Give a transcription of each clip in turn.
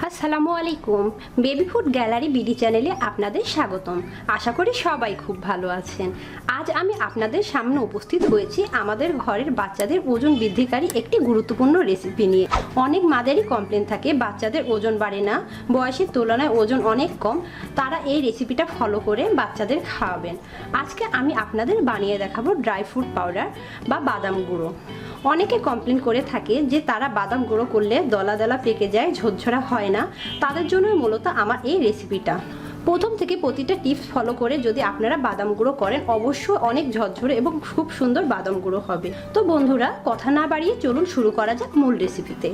আসসালামু আলাইকুম। Baby food gallery BD চ্যানেলে আপনাদের স্বাগতম। আশা করি সবাই খুব ভালো আছেন। আজ আমি আপনাদের সামনে উপস্থিত হয়েছি আমাদের ঘরের বাচ্চাদের ওজন বৃদ্ধিকারী একটি গুরুত্বপূর্ণ রেসিপি নিয়ে। অনেক মাদেরই কমপ্লেন থাকে বাচ্চাদের ওজন বাড়ে না, বয়সের তুলনায় ওজন অনেক কম। তারা এই রেসিপিটা ফলো করে বাচ্চাদের খাওয়াবেন। আজকে আমি আপনাদের বানিয়ে দেখাবো ড্রাই ফ্রুট পাউডার বা বাদাম গুঁড়ো। অনেকে কমপ্লেন করে থাকে যে তারা বাদাম গুঁড়ো করলে দলা দলা পেকে যায়, ঝরঝরা হয় না। তাদের জন্য মূলত আমার এই রেসিপিটা। প্রথম থেকে প্রতিটা টিপস ফলো করে যদি আপনারা বাদাম গুঁড়ো করেন অবশ্যই অনেক ঝরঝরে এবং খুব সুন্দর বাদাম গুঁড়ো হবে। তো বন্ধুরা, কথা না বাড়িয়ে চলুন শুরু করা যাক মূল রেসিপিতে।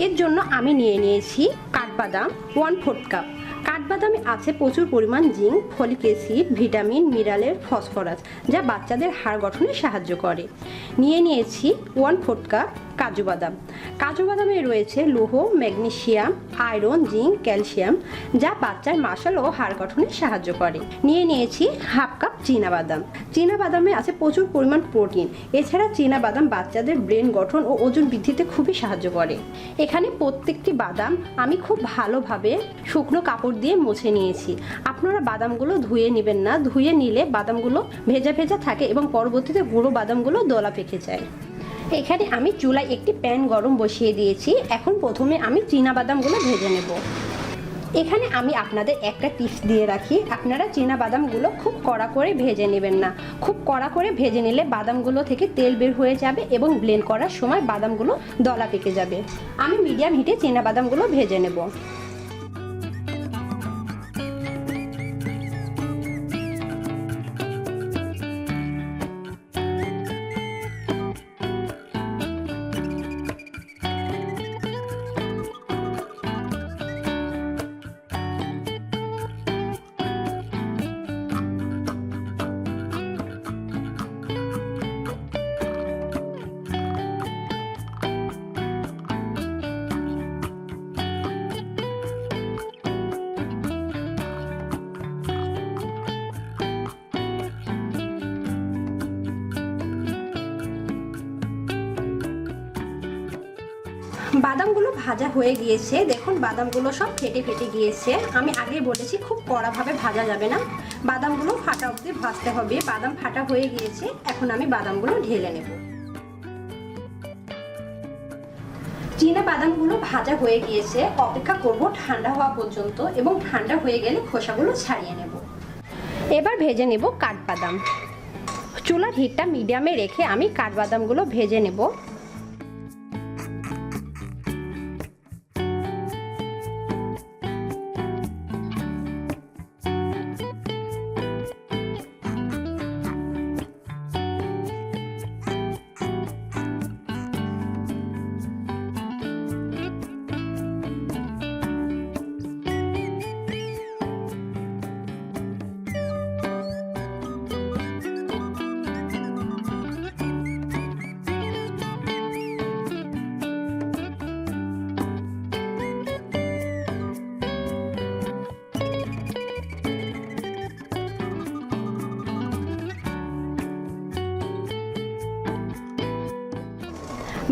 এর জন্য আমি নিয়ে নিয়েছি কাঠবাদাম 1/4 কাপ। কাঠবাদামে আছে প্রচুর পরিমাণ zinc, folic acid, vitamin, mineral, phosphorus, যা বাচ্চাদের হাড় গঠনে সাহায্য করে। নিয়ে নিয়েছি 1/4 কাপ কাজু বাদাম। কাজু বাদামে রয়েছে লৌহ, ম্যাগনেসিয়াম, আয়রন, জিঙ্ক, ক্যালসিয়াম, যা বাচ্চার মাসল ও হাড় গঠনে সাহায্য করে। নিয়ে নিয়েছি 1/2 কাপ চীনাবাদাম। চীনাবাদামে আছে প্রচুর পরিমাণ প্রোটিন। এছাড়া চীনাবাদাম বাচ্চাদের ব্রেন গঠন ও ওজন বৃদ্ধিতে খুবই সাহায্য করে। এখানে প্রত্যেকটি বাদাম আমি খুব ভালোভাবে শুকনো কাপড় দিয়ে মুছে নিয়েছি। আপনারা বাদামগুলো ধুয়ে নেবেন না, ধুয়ে নিলে বাদামগুলো ভেজা ভেজা থাকে এবং পরবর্তীতে গুঁড়ো বাদামগুলো দলা পেকে যায়। এখানে আমি চুলায় একটি প্যান গরম বসিয়ে দিয়েছি। এখন প্রথমে আমি চীনাবাদামগুলো ভেজে নেব। এখানে আমি আপনাদের একটা টিপস দিয়ে রাখি, আপনারা চীনাবাদামগুলো খুব কড়া করে ভেজে নেবেন না। খুব কড়া করে ভেজে নিলে বাদামগুলো থেকে তেল বের হয়ে যাবে এবং ব্লেন্ড করার সময় বাদামগুলো দলা পেকে যাবে। আমি মিডিয়াম হিটে চীনাবাদামগুলো ভেজে নেব। বাদামগুলো ভাজা হয়ে গিয়েছে। দেখুন বাদামগুলো সব ফেটে ফেটে গিয়েছে। আমি আগে বলেছি খুব কড়াভাবে ভাজা যাবে না, বাদামগুলো ফাটা অবধি ভাজতে হবে। বাদাম ফাটা হয়ে গিয়েছে। এখন আমি বাদামগুলো ঢেলে নেব। চীনা বাদামগুলো ভাজা হয়ে গিয়েছে। অপেক্ষা করব ঠান্ডা হওয়া পর্যন্ত এবং ঠান্ডা হয়ে গেলে খোসাগুলো ছাড়িয়ে নেব। এবার ভেজে নেব কাঠবাদাম। চুলার হিটটা মিডিয়ামে রেখে আমি কাঠবাদামগুলো ভেজে নেব।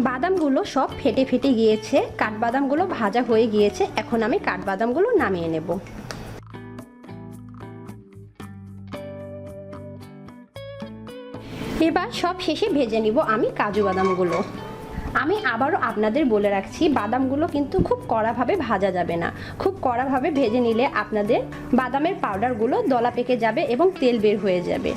বাদামগুলো সব ফেটে ফেটে গিয়েছে, কাঠবাদামগুলো ভাজা হয়ে গিয়েছে। এখন আমি কাঠবাদামগুলো নামিয়ে নেব। এবার সব শেষে ভেজে নিব আমি কাজু বাদামগুলো। আমি আবারও আপনাদের বলে রাখছি, বাদামগুলো কিন্তু খুব কড়াভাবে ভাজা যাবে না। খুব কড়াভাবে ভেজে নিলে আপনাদের বাদামের পাউডারগুলো দলা পেকে যাবে এবং তেল বের হয়ে যাবে।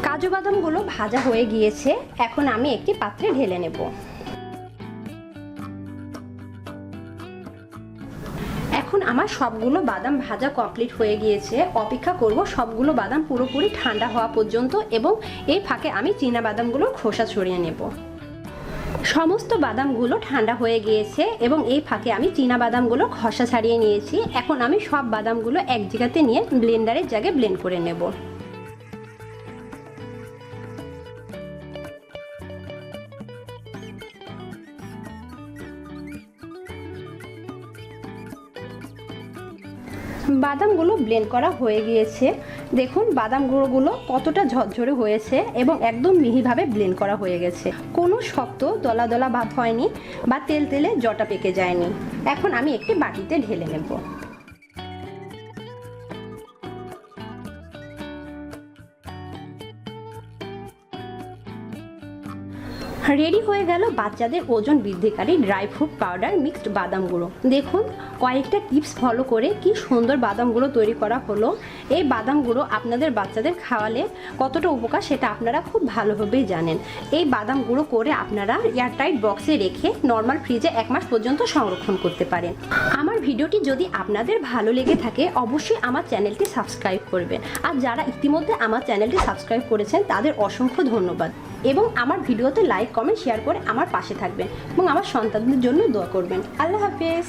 কাজু বাদামগুলো ভাজা হয়ে গিয়েছে। এখন আমি একটি পাত্রে ঢেলে নেব। এখন আমার সবগুলো বাদাম ভাজা কমপ্লিট হয়ে গিয়েছে। অপেক্ষা করব সবগুলো বাদাম পুরোপুরি ঠান্ডা হওয়া পর্যন্ত এবং এই ফাঁকে আমি চীনা বাদামগুলো খোসা ছড়িয়ে নেব। সমস্ত বাদামগুলো ঠান্ডা হয়ে গিয়েছে এবং এই ফাঁকে আমি চীনা বাদামগুলো খোসা ছাড়িয়ে নিয়েছি। এখন আমি সব বাদামগুলো এক জায়গাতে নিয়ে ব্লেন্ডারের জায়গায় ব্লেন্ড করে নেব। বাদামগুলো ব্লেন্ড করা হয়ে গিয়েছে। দেখুন বাদাম গুঁড়োগুলো কতটা ঝরঝরে হয়েছে এবং একদম মিহিভাবে ব্লেন্ড করা হয়ে গেছে। কোনো শক্ত দলা দলা ভাব হয়নি বা তেল তেলে জটা পেকে যায়নি। এখন আমি একটি বাটিতে ঢেলে নেব। রেডি হয়ে গেল বাচ্চাদের ওজন বৃদ্ধিকারী ড্রাই ফ্রুট পাউডার মিক্সড বাদাম গুঁড়ো। দেখুন কয়েকটা টিপস ফলো করে কি সুন্দর বাদাম গুঁড়ো তৈরি করা হলো। এই বাদাম গুঁড়ো আপনাদের বাচ্চাদের খাওয়ালে কতটা উপকার সেটা আপনারা খুব ভালোভাবেই জানেন। এই বাদাম গুঁড়ো করে আপনারা এয়ারটাইট বক্সে রেখে নর্মাল ফ্রিজে 1 মাস পর্যন্ত সংরক্ষণ করতে পারেন। আমার ভিডিওটি যদি আপনাদের ভালো লেগে থাকে অবশ্যই আমার চ্যানেলটি সাবস্ক্রাইব করবেন। আর যারা ইতিমধ্যে আমার চ্যানেলটি সাবস্ক্রাইব করেছেন তাদের অসংখ্য ধন্যবাদ। এবং আমার ভিডিওতে লাইক কমেন্ট শেয়ার করে আমার পাশে থাকবেন এবং আমার সন্তানদের জন্য দোয়া করবেন। আল্লাহ হাফেজ।